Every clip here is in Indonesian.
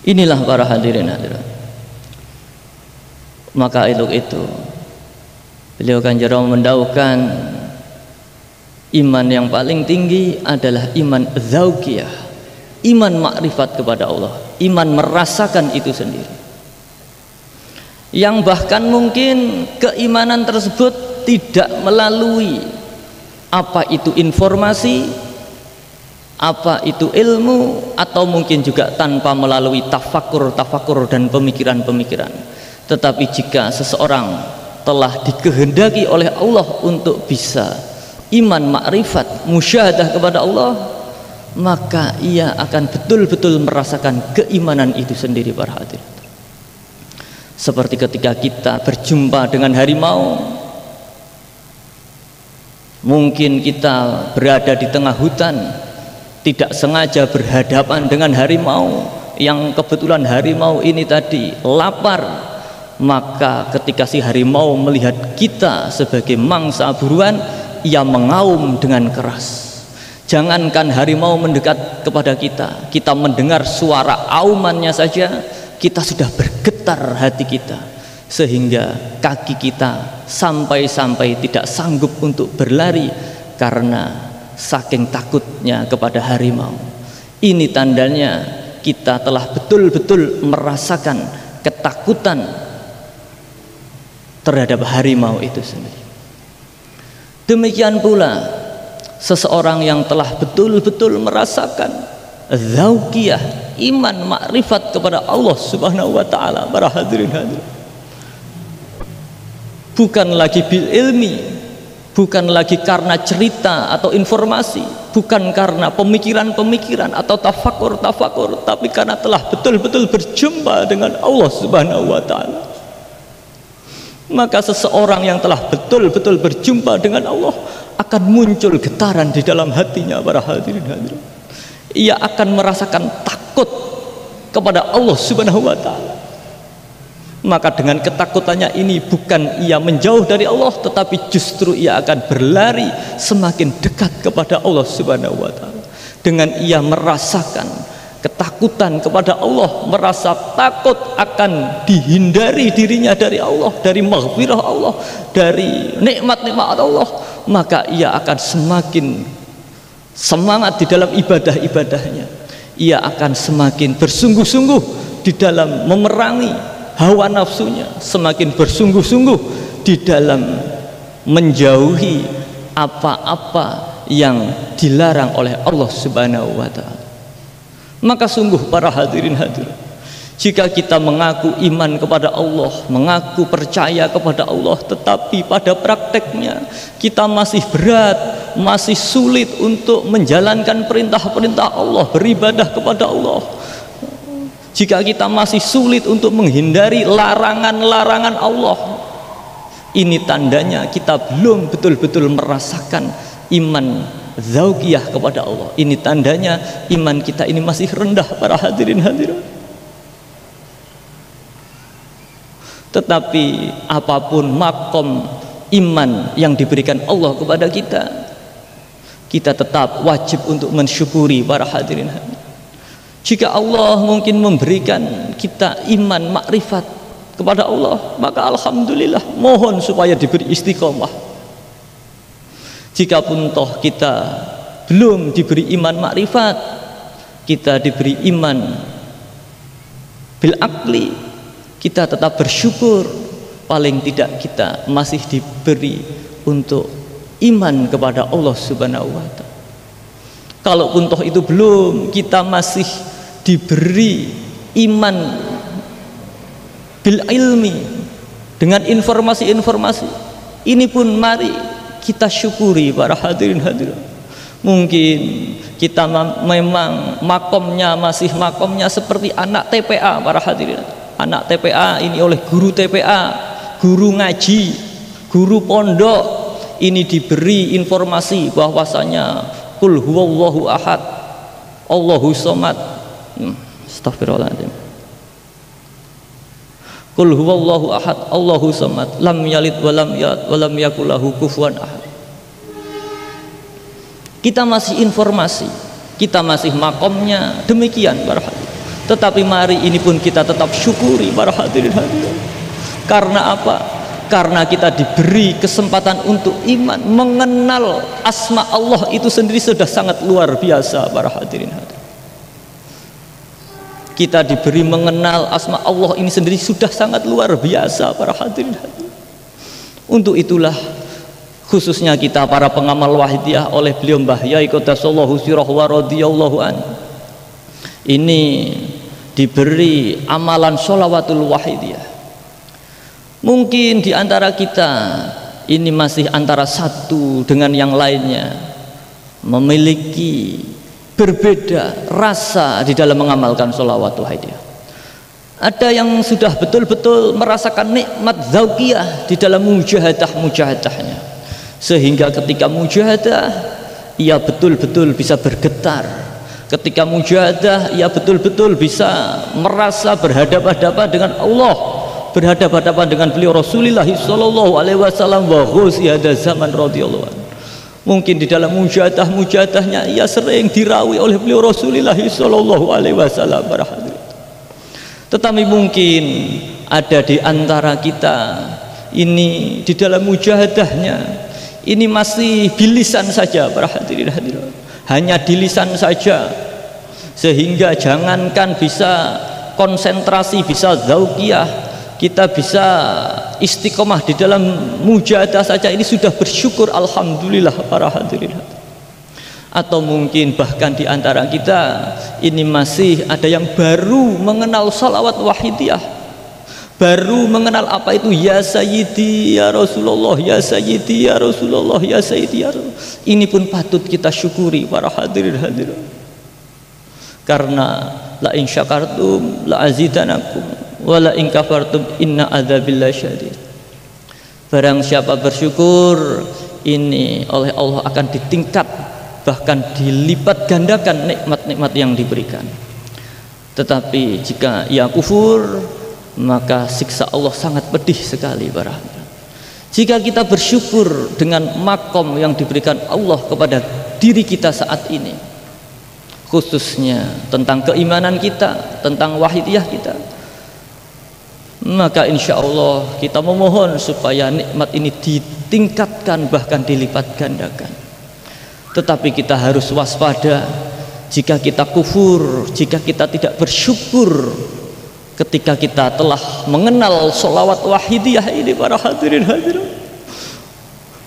Inilah para hadirin hadirat. Maka itu beliau kan jauh mendauhkan iman yang paling tinggi adalah iman dzauqiyah, iman makrifat kepada Allah, iman merasakan itu sendiri, yang bahkan mungkin keimanan tersebut tidak melalui apa itu informasi, apa itu ilmu, atau mungkin juga tanpa melalui tafakur dan pemikiran. Tetapi jika seseorang telah dikehendaki oleh Allah untuk bisa iman makrifat, musyahadah kepada Allah, maka ia akan betul-betul merasakan keimanan itu sendiri para hadirin. Seperti ketika kita berjumpa dengan harimau, mungkin kita berada di tengah hutan, tidak sengaja berhadapan dengan harimau yang kebetulan harimau ini tadi lapar, maka ketika si harimau melihat kita sebagai mangsa buruan, ia mengaum dengan keras. Jangankan harimau mendekat kepada kita, kita mendengar suara aumannya saja kita sudah bergetar hati kita, sehingga kaki kita sampai-sampai tidak sanggup untuk berlari karena saking takutnya kepada harimau. Ini tandanya kita telah betul-betul merasakan ketakutan terhadap harimau itu sendiri. Demikian pula seseorang yang telah betul-betul merasakan dzauqiyah, iman makrifat kepada Allah Subhanahu wa taala, para hadirin hadirat, bukan lagi bil ilmi, bukan lagi karena cerita atau informasi, bukan karena pemikiran atau tafakur, tapi karena telah betul-betul berjumpa dengan Allah Subhanahu wa taala. Maka seseorang yang telah betul-betul berjumpa dengan Allah akan muncul getaran di dalam hatinya, para hadirin hadirat. Ia akan merasakan takut kepada Allah Subhanahu wa taala. Maka dengan ketakutannya ini bukan ia menjauh dari Allah, tetapi justru ia akan berlari semakin dekat kepada Allah Subhanahu wa taala. Dengan ia merasakan ketakutan kepada Allah, merasa takut akan dihindari dirinya dari Allah, dari maghfirah Allah, dari nikmat-nikmat Allah, maka ia akan semakin semangat di dalam ibadah-ibadahnya. Ia akan semakin bersungguh-sungguh di dalam memerangi hawa nafsunya, semakin bersungguh-sungguh di dalam menjauhi apa-apa yang dilarang oleh Allah Subhanahu wa taala. Maka sungguh para hadirin hadirat, jika kita mengaku iman kepada Allah, mengaku percaya kepada Allah, tetapi pada prakteknya kita masih berat, masih sulit untuk menjalankan perintah-perintah Allah, beribadah kepada Allah, jika kita masih sulit untuk menghindari larangan-larangan Allah, ini tandanya kita belum betul-betul merasakan iman dzauqiyah kepada Allah. Ini tandanya iman kita ini masih rendah, para hadirin hadirat. Tetapi apapun makom iman yang diberikan Allah kepada kita, kita tetap wajib untuk mensyukuri, para hadirin hadirat. Jika Allah mungkin memberikan kita iman makrifat kepada Allah, maka alhamdulillah, mohon supaya diberi istiqomah. Jikapun toh kita belum diberi iman makrifat, kita diberi iman bil akli, kita tetap bersyukur, paling tidak kita masih diberi untuk iman kepada Allah Subhanahu wa taala. Kalaupun toh itu belum, kita masih diberi iman bil ilmi dengan informasi-informasi. Ini pun mari kita syukuri, para hadirin hadirat. Mungkin kita memang makomnya masih makomnya seperti anak TPA, para hadirin. Anak TPA ini oleh guru TPA, guru ngaji, guru pondok ini diberi informasi bahwasanya qul huwallahu ahad, Allahu somad. Astagfirullahaladzim. Qul huwallahu ahad, Allahu somad, lam yalid walam yulad walam yakul lahu kufuwan ahad. Kita masih informasi, kita masih makomnya demikian, para hadirin. Tetapi mari ini pun kita tetap syukuri para hadirin hadirat. Karena apa? Karena kita diberi kesempatan untuk iman, mengenal asma Allah itu sendiri sudah sangat luar biasa para hadirin hadirat. Kita diberi mengenal asma Allah ini sendiri sudah sangat luar biasa para hadirin hadirat. Untuk itulah khususnya kita para pengamal wahidiyah oleh beliau Mbah Yai Qaddasallahu sirrahu wa radhiyallahu anhu ini diberi amalan sholawatul wahidiyah. Mungkin di antara kita ini masih antara satu dengan yang lainnya memiliki berbeda rasa di dalam mengamalkan sholawatul wahidiyah. Ada yang sudah betul-betul merasakan nikmat zauqiyah di dalam mujahadah-mujahadahnya, sehingga ketika mujahadah ia betul-betul bisa bergetar. Ketika mujahadah ia betul-betul bisa merasa berhadapan-hadapan dengan Allah, berhadapan-hadapan dengan beliau Rasulullah sallallahu alaihi wasallam wa ghusi hada zaman radhiyallahu anhu. Mungkin di dalam mujahadah-mujahadahnya ia sering dirawi oleh beliau Rasulullah sallallahu alaihi wasallam. Tetapi mungkin ada di antara kita ini di dalam mujahadahnya ini masih bilisan saja para hadirin hadirat, hanya di lisan saja, sehingga jangankan bisa konsentrasi, bisa zauqiyah, kita bisa istiqomah di dalam mujahadah saja ini sudah bersyukur alhamdulillah para hadirin. Atau mungkin bahkan di antara kita ini masih ada yang baru mengenal salawat wahidiyah, baru mengenal apa itu ya sayyidi ya Rasulullah, ya sayyidi ya Rasulullah, ya sayyidi ya Rasulullah. Ini pun patut kita syukuri para hadirin hadirat. Karena la in syakartum la azidanakum wa la in kafartum inna adzabillahi syadid. Barang siapa bersyukur ini oleh Allah akan ditingkat, bahkan dilipat gandakan nikmat-nikmat yang diberikan. Tetapi jika ia kufur, maka siksa Allah sangat pedih sekali para hadirin. Jika kita bersyukur dengan makom yang diberikan Allah kepada diri kita saat ini, khususnya tentang keimanan kita, tentang wahidiyah kita, maka insya Allah kita memohon supaya nikmat ini ditingkatkan bahkan dilipat gandakan. Tetapi kita harus waspada jika kita kufur, jika kita tidak bersyukur ketika kita telah mengenal sholawat wahidiyah ini para hadirin hadirat.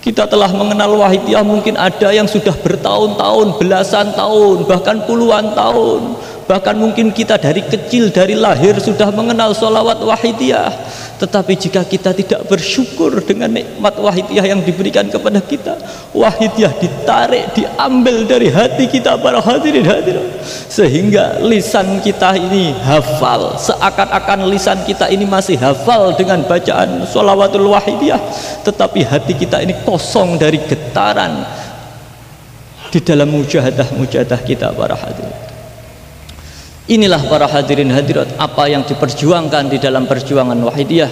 Kita telah mengenal wahidiyah, mungkin ada yang sudah bertahun-tahun, belasan tahun, bahkan puluhan tahun, bahkan mungkin kita dari kecil, dari lahir sudah mengenal sholawat wahidiyah. Tetapi jika kita tidak bersyukur dengan nikmat wahidiyah yang diberikan kepada kita, wahidiyah ditarik, diambil dari hati kita para hadirin hadirat, sehingga lisan kita ini hafal, seakan-akan lisan kita ini masih hafal dengan bacaan sholawatul wahidiyah, tetapi hati kita ini kosong dari getaran di dalam mujahadah-mujahadah kita para hadirin. Inilah para hadirin hadirat apa yang diperjuangkan di dalam perjuangan wahidiyah,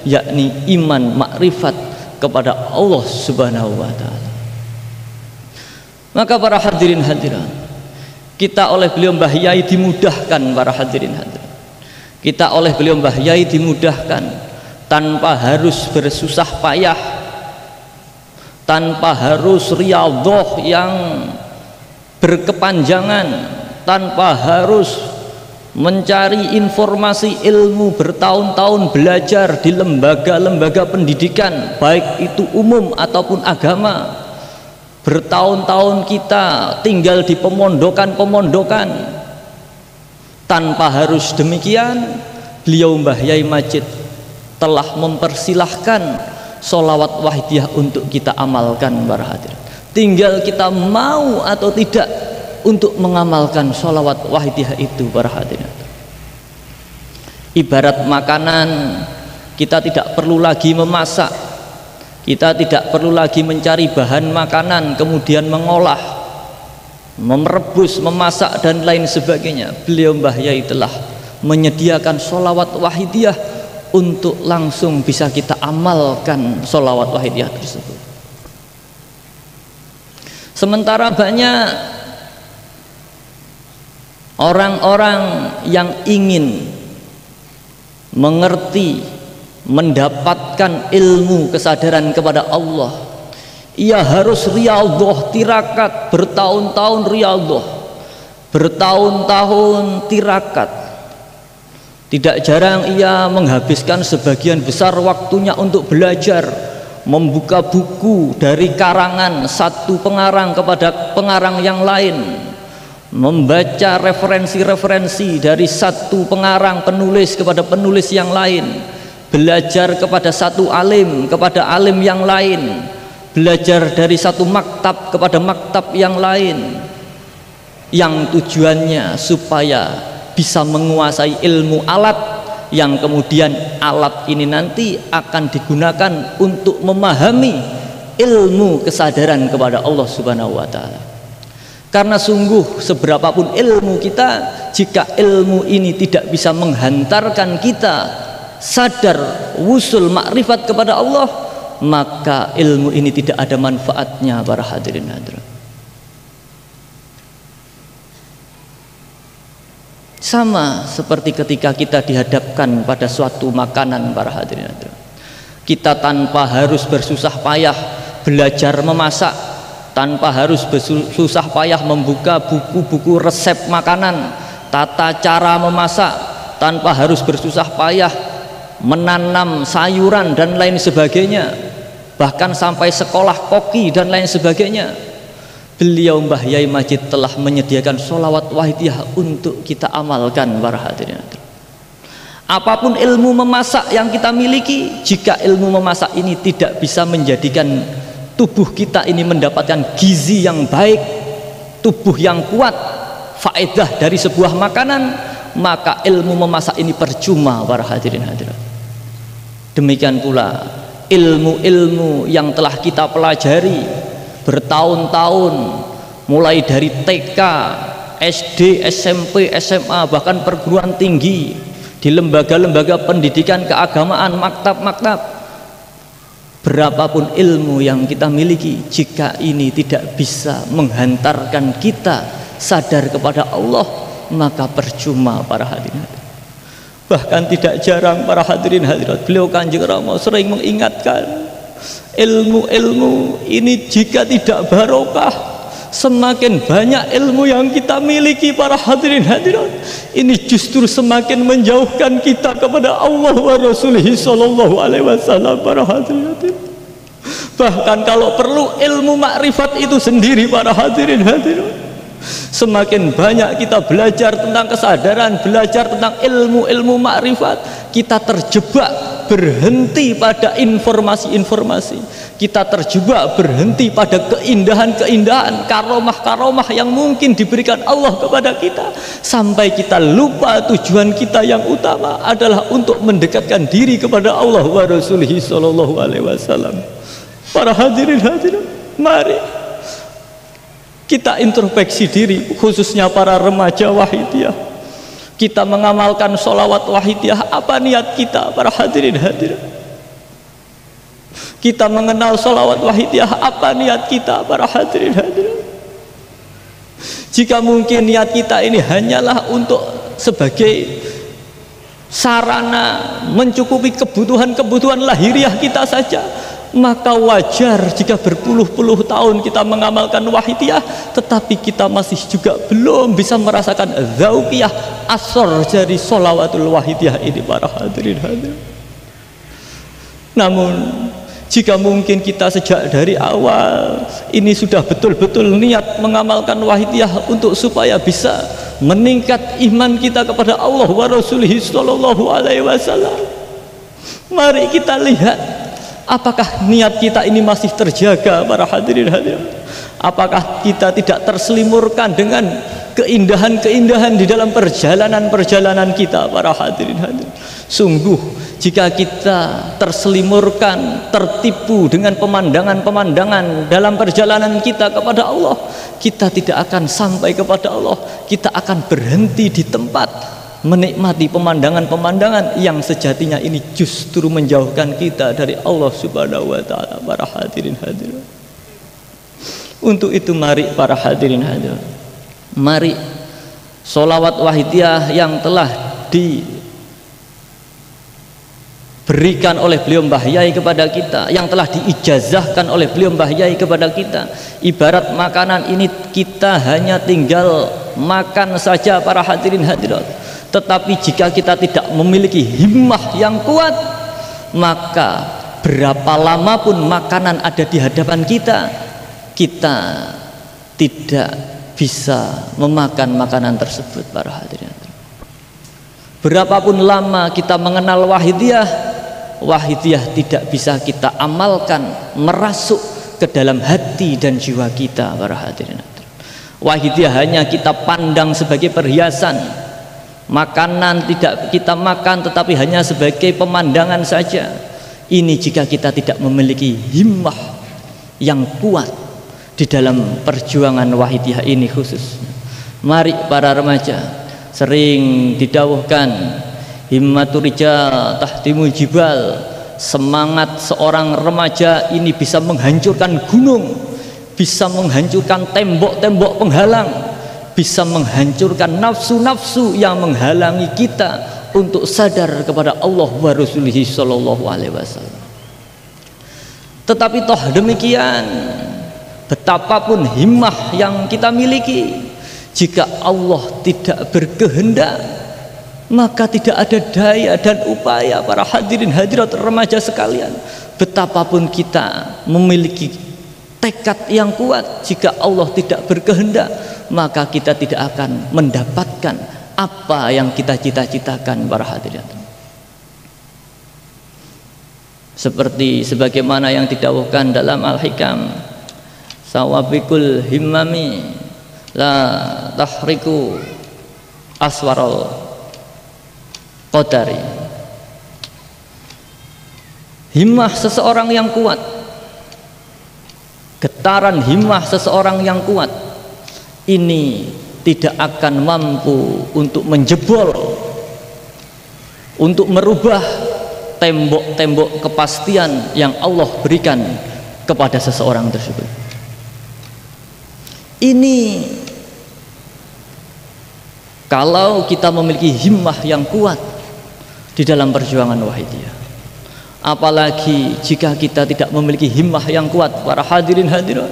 yakni iman makrifat kepada Allah Subhanahu wa taala. Maka para hadirin hadirat, kita oleh beliau Mbah Yai dimudahkan para hadirin hadirat. Kita oleh beliau Mbah Yai dimudahkan tanpa harus bersusah payah, tanpa harus riyadhah yang berkepanjangan, tanpa harus mencari informasi ilmu bertahun-tahun belajar di lembaga-lembaga pendidikan baik itu umum ataupun agama. Bertahun-tahun kita tinggal di pemondokan-pemondokan. Tanpa harus demikian, beliau Mbah Yai Majid telah mempersilahkan sholawat wahidiyah untuk kita amalkan para hadirin. Tinggal kita mau atau tidak untuk mengamalkan sholawat wahidiyah itu para hadirin. Ibarat makanan, kita tidak perlu lagi memasak, kita tidak perlu lagi mencari bahan makanan kemudian mengolah, merebus, memasak dan lain sebagainya. Beliau Mbah Yai telah menyediakan sholawat wahidiyah untuk langsung bisa kita amalkan sholawat wahidiyah tersebut. Sementara banyak Orang-orang yang ingin mengerti, mendapatkan ilmu kesadaran kepada Allah, ia harus riyadhah, tirakat, bertahun-tahun riyadhah, bertahun-tahun tirakat. Tidak jarang ia menghabiskan sebagian besar waktunya untuk belajar, membuka buku dari karangan satu pengarang kepada pengarang yang lain, membaca referensi-referensi dari satu pengarang penulis kepada penulis yang lain, belajar kepada satu alim kepada alim yang lain, belajar dari satu maktab kepada maktab yang lain, yang tujuannya supaya bisa menguasai ilmu alat, yang kemudian alat ini nanti akan digunakan untuk memahami ilmu kesadaran kepada Allah Subhanahu wa Ta'ala. Karena sungguh seberapapun ilmu kita, jika ilmu ini tidak bisa menghantarkan kita sadar wusul makrifat kepada Allah, maka ilmu ini tidak ada manfaatnya para hadirin hadirat. Sama seperti ketika kita dihadapkan pada suatu makanan para hadirin hadirat, kita tanpa harus bersusah payah belajar memasak, tanpa harus bersusah payah membuka buku-buku resep makanan, tata cara memasak, tanpa harus bersusah payah menanam sayuran dan lain sebagainya, bahkan sampai sekolah koki dan lain sebagainya. Beliau Mbah Yai Majid telah menyediakan sholawat wahidiyah untuk kita amalkan para hadirin. Apapun ilmu memasak yang kita miliki, jika ilmu memasak ini tidak bisa menjadikan tubuh kita ini mendapatkan gizi yang baik, tubuh yang kuat, faedah dari sebuah makanan, maka ilmu memasak ini percuma para hadirin hadirat. Demikian pula ilmu-ilmu yang telah kita pelajari bertahun-tahun, mulai dari TK, SD, SMP, SMA, bahkan perguruan tinggi, di lembaga-lembaga pendidikan keagamaan, maktab-maktab, berapapun ilmu yang kita miliki, jika ini tidak bisa menghantarkan kita sadar kepada Allah, maka percuma para hadirin. Bahkan tidak jarang para hadirin hadirat, beliau Kanjeng Rama sering mengingatkan, ilmu-ilmu ini jika tidak barokah, semakin banyak ilmu yang kita miliki para hadirin hadirat, ini justru semakin menjauhkan kita kepada Allah wa Rasulihi sallallahu alaihi wasallam para hadirin hadirat. Bahkan kalau perlu ilmu makrifat itu sendiri para hadirin hadirat, semakin banyak kita belajar tentang kesadaran, belajar tentang ilmu-ilmu makrifat, kita terjebak berhenti pada informasi-informasi, kita terjebak berhenti pada keindahan-keindahan, karomah-karomah yang mungkin diberikan Allah kepada kita, sampai kita lupa tujuan kita yang utama adalah untuk mendekatkan diri kepada Allah wa Rasulihi sallallahu alaihi wasallam. Para hadirin hadirat, mari kita introspeksi diri, khususnya para remaja wahidiyah. Kita mengamalkan sholawat wahidiyah, apa niat kita para hadirin hadirat? Kita mengenal sholawat wahidiyah, apa niat kita para hadirin hadirat? Jika mungkin niat kita ini hanyalah untuk sebagai sarana mencukupi kebutuhan-kebutuhan lahiriah kita saja, maka wajar jika berpuluh-puluh tahun kita mengamalkan wahidiyah, tetapi kita masih juga belum bisa merasakan zauqiyah asor dari sholawatul wahidiyah ini para hadirin hadirin. Namun jika mungkin kita sejak dari awal ini sudah betul-betul niat mengamalkan wahidiyah untuk supaya bisa meningkat iman kita kepada Allah wa Rasulihi sallallahu alaihi wasallam, mari kita lihat apakah niat kita ini masih terjaga para hadirin hadirin. Apakah kita tidak terselimurkan dengan keindahan-keindahan di dalam perjalanan-perjalanan kita para hadirin hadirin. Sungguh jika kita terselimurkan, tertipu dengan pemandangan-pemandangan dalam perjalanan kita kepada Allah, kita tidak akan sampai kepada Allah, kita akan berhenti di tempat menikmati pemandangan-pemandangan yang sejatinya ini justru menjauhkan kita dari Allah Subhanahu wa Ta'ala para hadirin hadirin. Untuk itu mari para hadirin hadirin, mari Sholawat wahidiyah yang telah diberikan oleh beliau Mbah Yai kepada kita, yang telah diijazahkan oleh beliau Mbah Yai kepada kita, ibarat makanan ini kita hanya tinggal makan saja para hadirin hadirat. Tetapi jika kita tidak memiliki himmah yang kuat, maka berapa lama pun makanan ada di hadapan kita, kita tidak bisa memakan makanan tersebut para hadirin. Berapapun lama kita mengenal wahidiyah, wahidiyah tidak bisa kita amalkan merasuk ke dalam hati dan jiwa kita para hadirin. Wahidiyah hanya kita pandang sebagai perhiasan, makanan tidak kita makan tetapi hanya sebagai pemandangan saja. Ini jika kita tidak memiliki himmah yang kuat di dalam perjuangan wahidiyah ini khususnya. Mari para remaja, sering didawuhkan himmatur rijal tahtimul jibal, semangat seorang remaja ini bisa menghancurkan gunung, bisa menghancurkan tembok-tembok penghalang, bisa menghancurkan nafsu-nafsu yang menghalangi kita untuk sadar kepada Allah wa Rasulihi sallallahu alaihi wasallam. Tetapi toh demikian, betapapun himmah yang kita miliki, jika Allah tidak berkehendak, maka tidak ada daya dan upaya para hadirin hadirat remaja sekalian. Betapapun kita memiliki tekad yang kuat, jika Allah tidak berkehendak, maka kita tidak akan mendapatkan apa yang kita cita-citakan para hadirin. Seperti sebagaimana yang didawuhkan dalam Al-Hikam, sawabikul himmami la tahriku aswaral qadari. Himmah seseorang yang kuat, getaran himmah seseorang yang kuat ini tidak akan mampu untuk menjebol, untuk merubah tembok-tembok kepastian yang Allah berikan kepada seseorang tersebut. Ini kalau kita memiliki himmah yang kuat di dalam perjuangan wahidiyah. Apalagi jika kita tidak memiliki himmah yang kuat para hadirin hadirat,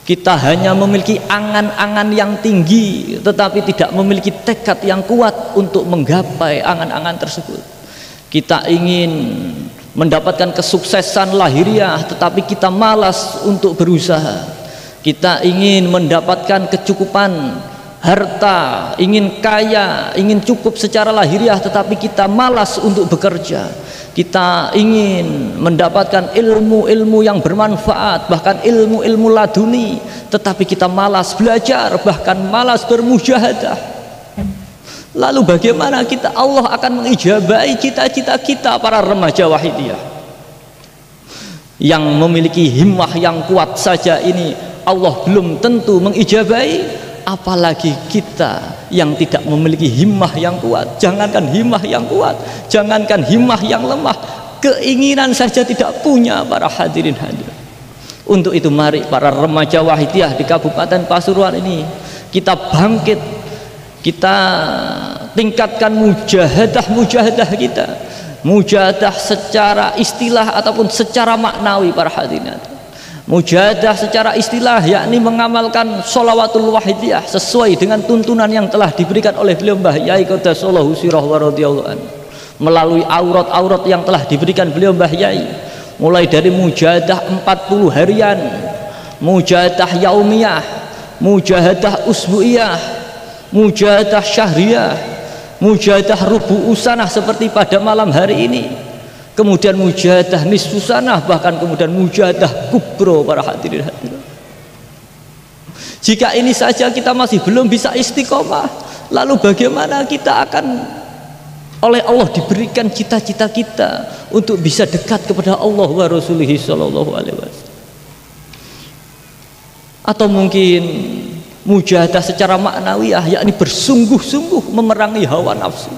kita hanya memiliki angan-angan yang tinggi tetapi tidak memiliki tekad yang kuat untuk menggapai angan-angan tersebut. Kita ingin mendapatkan kesuksesan lahiriah tetapi kita malas untuk berusaha. Kita ingin mendapatkan kecukupan harta, ingin kaya, ingin cukup secara lahiriah tetapi kita malas untuk bekerja. Kita ingin mendapatkan ilmu-ilmu yang bermanfaat, bahkan ilmu-ilmu laduni, tetapi kita malas belajar, bahkan malas bermujahadah. Lalu bagaimana kita Allah akan mengijabahi cita-cita kita para remaja wahidiyah yang memiliki himmah yang kuat saja ini Allah belum tentu mengijabahi, apalagi kita yang tidak memiliki himmah yang kuat. Jangankan himmah yang kuat, jangankan himmah yang lemah, keinginan saja tidak punya para hadirin hadirat. Untuk itu mari para remaja wahidiyah di Kabupaten Pasuruan ini kita bangkit, kita tingkatkan mujahadah kita, mujahadah secara istilah ataupun secara maknawi para hadirin. Mujahadah secara istilah yakni mengamalkan sholawatul wahidiyah sesuai dengan tuntunan yang telah diberikan oleh beliau Mbah Yai Qaddasallahu sirah wa radhiyallahu anhu, melalui aurat-aurat yang telah diberikan beliau Mbah Yai, mulai dari mujahadah 40 harian, mujahadah yaumiyah, mujahadah usbu'iyah, mujahadah syahriyah, mujahadah rubu'u sanah seperti pada malam hari ini, kemudian mujahadah nisfu sanah, bahkan kemudian mujahadah kubro para hadirin hadirat. Jika ini saja kita masih belum bisa istiqomah, lalu bagaimana kita akan oleh Allah diberikan cita-cita kita untuk bisa dekat kepada Allah wa Rasulihi sallallahu alaihi wasallam? Atau mungkin mujahadah secara maknawiyah, yakni bersungguh-sungguh memerangi hawa nafsu.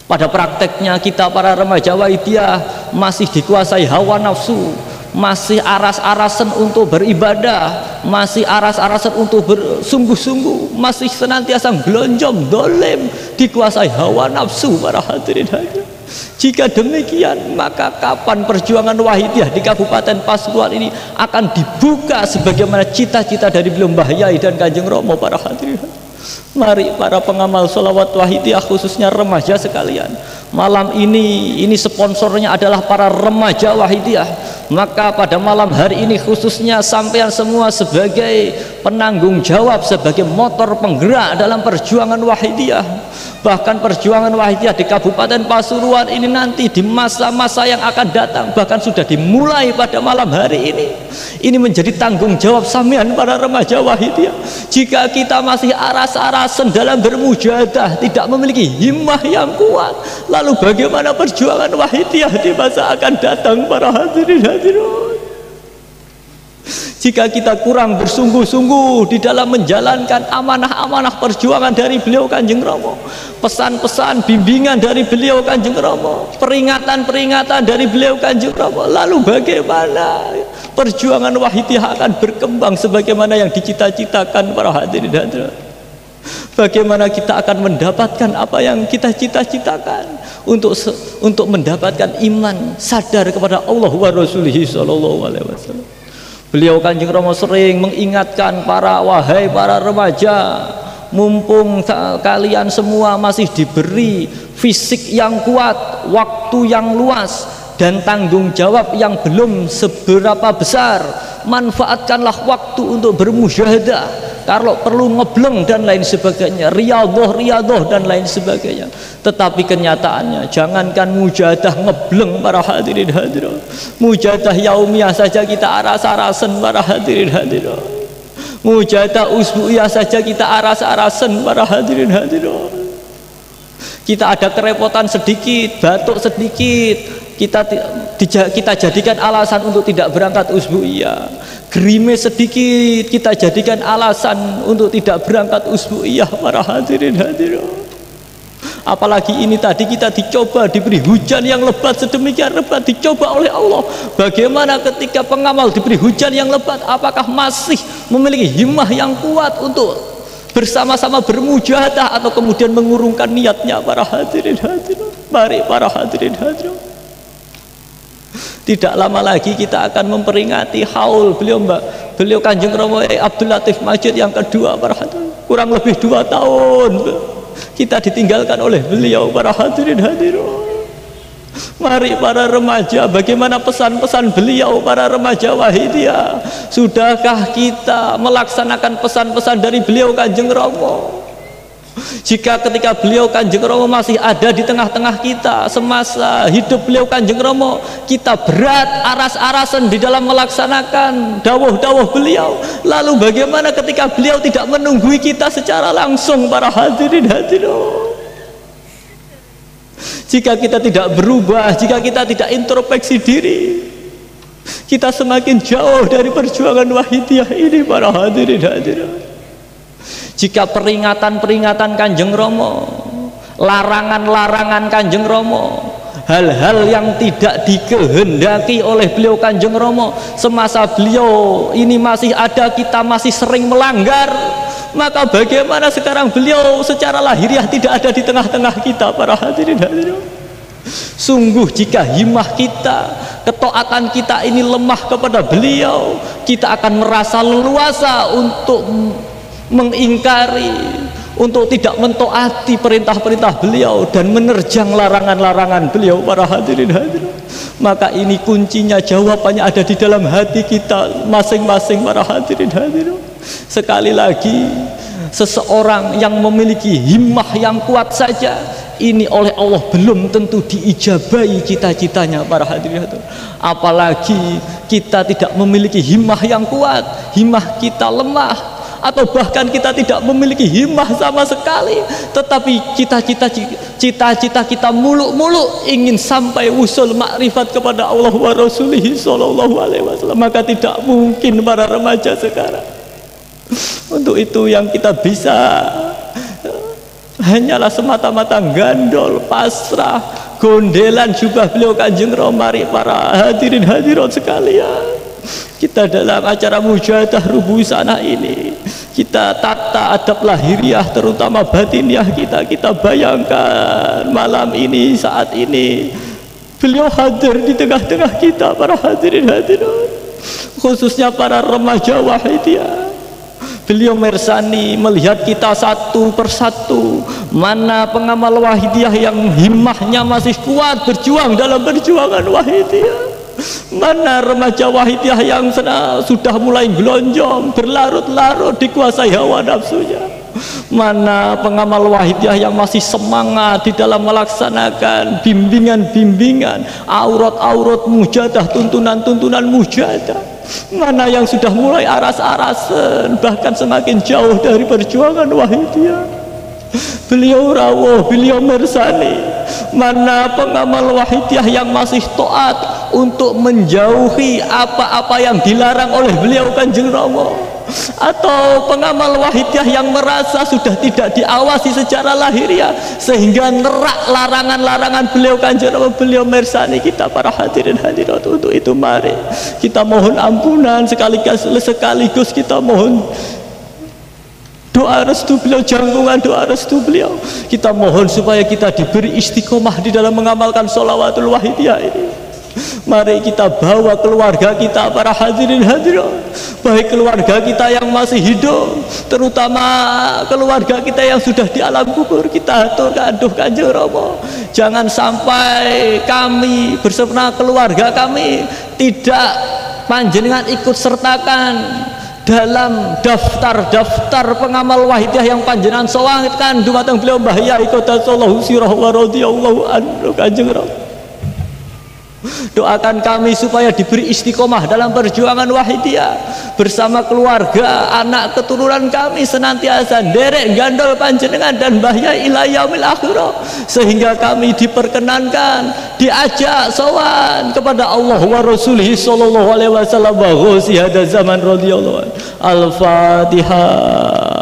Pada prakteknya kita para remaja wahidiyah masih dikuasai hawa nafsu, masih aras-arasan untuk beribadah, masih aras-arasan untuk bersungguh-sungguh, masih senantiasa gelonjong dolim, dikuasai hawa nafsu para hadirin hadirat. Jika demikian, maka kapan perjuangan Wahidiyah di Kabupaten Pasuruan ini akan dibuka sebagaimana cita-cita dari beliau Mbah Yai dan Kanjeng Romo para hadirin. Mari para pengamal sholawat Wahidiyah, khususnya remaja sekalian, malam ini sponsornya adalah para remaja Wahidiyah. Maka pada malam hari ini khususnya sampean semua sebagai penanggung jawab, sebagai motor penggerak dalam perjuangan Wahidiyah. Bahkan perjuangan Wahidiyah di Kabupaten Pasuruan ini nanti di masa-masa yang akan datang, bahkan sudah dimulai pada malam hari ini. Ini menjadi tanggung jawab sampean para remaja Wahidiyah. Jika kita masih aras-arasan dalam bermujahadah, tidak memiliki himmah yang kuat, lalu bagaimana perjuangan Wahidiyah di masa akan datang para hadirin hadirat? Jika kita kurang bersungguh-sungguh di dalam menjalankan amanah-amanah perjuangan dari beliau Kanjeng Romo, pesan-pesan bimbingan dari beliau Kanjeng Romo, peringatan-peringatan dari beliau Kanjeng Romo, lalu bagaimana perjuangan Wahidiyah akan berkembang sebagaimana yang dicita-citakan para hadirin hadirat? Bagaimana kita akan mendapatkan apa yang kita cita-citakan untuk mendapatkan iman sadar kepada Allah wa Rasulihi sallallahu alaihi wasallam. Beliau Kanjeng Romo sering mengingatkan wahai para remaja, mumpung kalian semua masih diberi fisik yang kuat, waktu yang luas, dan tanggung jawab yang belum seberapa besar, manfaatkanlah waktu untuk bermujahadah. Kalau perlu ngebleng dan lain sebagainya, riyadhah dan lain sebagainya. Tetapi kenyataannya, jangankan mujahadah ngebleng para hadirin hadirat, mujahadah yaumiyah saja kita aras-arasan para hadirin hadirat, mujahadah usbu'iyah saja kita aras-arasan para hadirin hadirat. Kita ada kerepotan sedikit, batuk sedikit, kita jadikan alasan untuk tidak berangkat usbu'iyah. Gerimis sedikit kita jadikan alasan untuk tidak berangkat usbu'iyah para hadirin hadirat. Apalagi ini tadi kita dicoba, diberi hujan yang lebat sedemikian lebat, dicoba oleh Allah. Bagaimana ketika pengamal diberi hujan yang lebat, apakah masih memiliki himmah yang kuat untuk bersama-sama bermujahadah atau kemudian mengurungkan niatnya para hadirin hadirat? Mari para hadirin hadirat, tidak lama lagi kita akan memperingati haul beliau Kanjeng Romo Abdul Latif Majid yang kedua para hadirin. Kurang lebih 2 tahun kita ditinggalkan oleh beliau para hadirin hadirat. Mari para remaja, bagaimana pesan-pesan beliau para remaja Wahidiyah? Sudahkah kita melaksanakan pesan-pesan dari beliau Kanjeng Romo? Jika ketika beliau Kanjeng Romo masih ada di tengah-tengah kita, semasa hidup beliau Kanjeng Romo kita berat aras-arasan di dalam melaksanakan dawuh-dawuh beliau, lalu bagaimana ketika beliau tidak menunggui kita secara langsung para hadirin hadirat? Jika kita tidak berubah, jika kita tidak introspeksi diri, kita semakin jauh dari perjuangan Wahidiyah ini para hadirin hadirat. Jika peringatan-peringatan Kanjeng Romo, larangan-larangan Kanjeng Romo, hal-hal yang tidak dikehendaki oleh beliau Kanjeng Romo semasa beliau ini masih ada, kita masih sering melanggar, maka bagaimana sekarang beliau secara lahiriah tidak ada di tengah-tengah kita para hadirin hadirat? Sungguh jika himmah kita, ketaatan kita ini lemah kepada beliau, kita akan merasa leluasa untuk mengingkari, untuk tidak mentaati perintah-perintah beliau dan menerjang larangan-larangan beliau para hadirin hadirat. Maka ini kuncinya, jawabannya ada di dalam hati kita masing-masing para hadirin hadirat. Sekali lagi, seseorang yang memiliki himmah yang kuat saja ini oleh Allah belum tentu diijabahi cita-citanya para hadirin hadirat. Apalagi kita tidak memiliki himmah yang kuat, himmah kita lemah, atau bahkan kita tidak memiliki himmah sama sekali, tetapi cita-cita kita muluk-muluk ingin sampai usul makrifat kepada Allah wa Rasulihi sallallahu alaihi wasallam, maka tidak mungkin para remaja sekarang. Untuk itu yang kita bisa hanyalah semata-mata gandol, pasrah, gondelan jubah beliau Kanjeng Rama. Mari para hadirin hadirat sekalian, kita dalam acara mujahadah rubuh sana ini, kita tata adab lahiriah terutama batiniah kita. Kita bayangkan malam ini, saat ini beliau hadir di tengah-tengah kita para hadirin hadirat, khususnya para remaja wahidiyah. Beliau mersani melihat kita satu persatu, mana pengamal wahidiyah yang himmahnya masih kuat berjuang dalam perjuangan wahidiyah, mana remaja wahidiyah yang sudah mulai gelonjong berlarut-larut dikuasai hawa nafsunya, mana pengamal wahidiyah yang masih semangat di dalam melaksanakan bimbingan-bimbingan, aurat-aurat mujahadah, tuntunan-tuntunan mujahadah, mana yang sudah mulai aras-arasan bahkan semakin jauh dari perjuangan wahidiyah. Beliau rawuh, beliau mersani mana pengamal wahidiyah yang masih taat untuk menjauhi apa-apa yang dilarang oleh beliau Kanjeng Rama, atau pengamal wahidiyah yang merasa sudah tidak diawasi secara lahiriah sehingga nerak larangan-larangan beliau Kanjeng Rama. Beliau mersani kita para hadirin hadirat. Untuk itu mari kita mohon ampunan, sekaligus kita mohon doa restu beliau, jangkungan doa restu beliau. Kita mohon supaya kita diberi istiqomah di dalam mengamalkan sholawatul wahidiyah ini. Mari kita bawa keluarga kita para hadirin hadirat, baik keluarga kita yang masih hidup, terutama keluarga kita yang sudah di alam kubur, kita aturkan aduh Kanjeng Rama, jangan sampai kami bersama keluarga kami tidak panjenengan ikut sertakan dalam daftar-daftar pengamal wahidiyah yang panjenengan sowangan dumateng beliau Mbah Yai Qaddasallahu sirah wa radhiyallahu anhu Kanjeng Rama. Doakan kami supaya diberi istiqomah dalam perjuangan wahidiyah bersama keluarga, anak keturunan kami senantiasa derek gandol panjenengan dan Mbah Yai ila yaumil akhirah, sehingga kami diperkenankan diajak sowan kepada Allah wa Rasulih sallallahu alaihi wasallam wa ghusi hada zaman radhiyallahu anhu. Al-Fatihah.